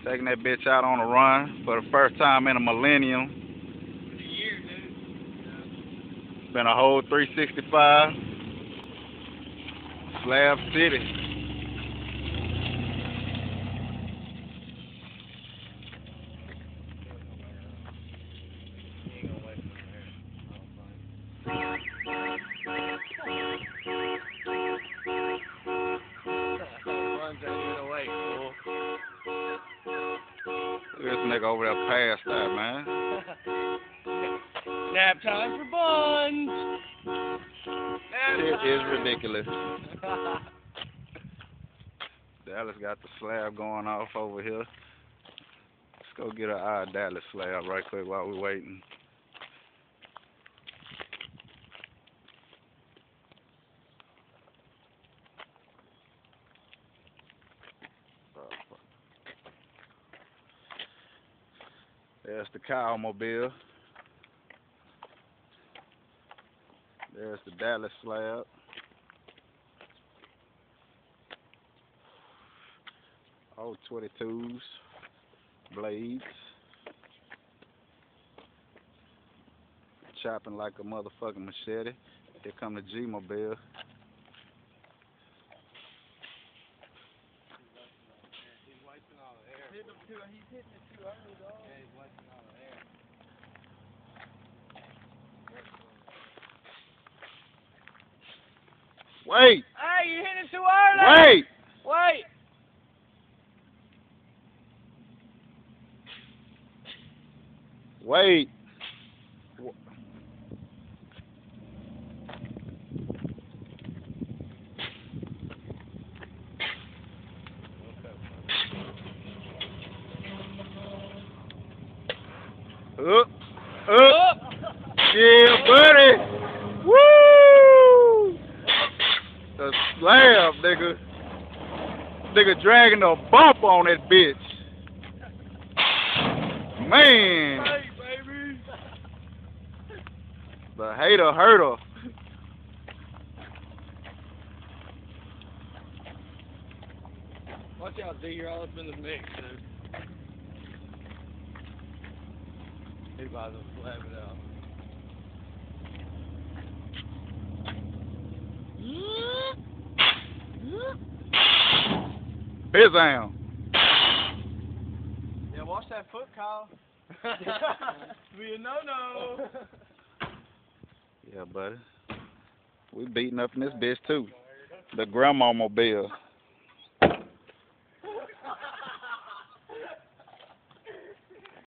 Taking that bitch out on a run for the first time in a millennium. Been a whole 365. Slab City. Look at this nigga over there past that, man. Nap time for buns. Shit is ridiculous. Dallas got the slab going off over here. Let's go get our Dallas slab right quick while we're waiting. There's the Cowmobile. There's the Dallas slab. Old 22s, blades. Chopping like a motherfucking machete. Here come the G-Mobile. He's wasting all the air. He's hitting it too early, dog. Yeah, he's wasting all the air. Wait! Hey, you hit it too early! Wait! Wait! Wait! Up! Up! Yeah, buddy! Woo! The slab, nigga. Nigga dragging a bump on that bitch. Man! Hey, baby! The hater hurter. Watch out, D. You're all up in the mix, dude. He's about to slap it out. Bizam. Yeah, watch that foot, Kyle. Be a no-no. Yeah, buddy. We beating up in this bitch too. The grandma mobile.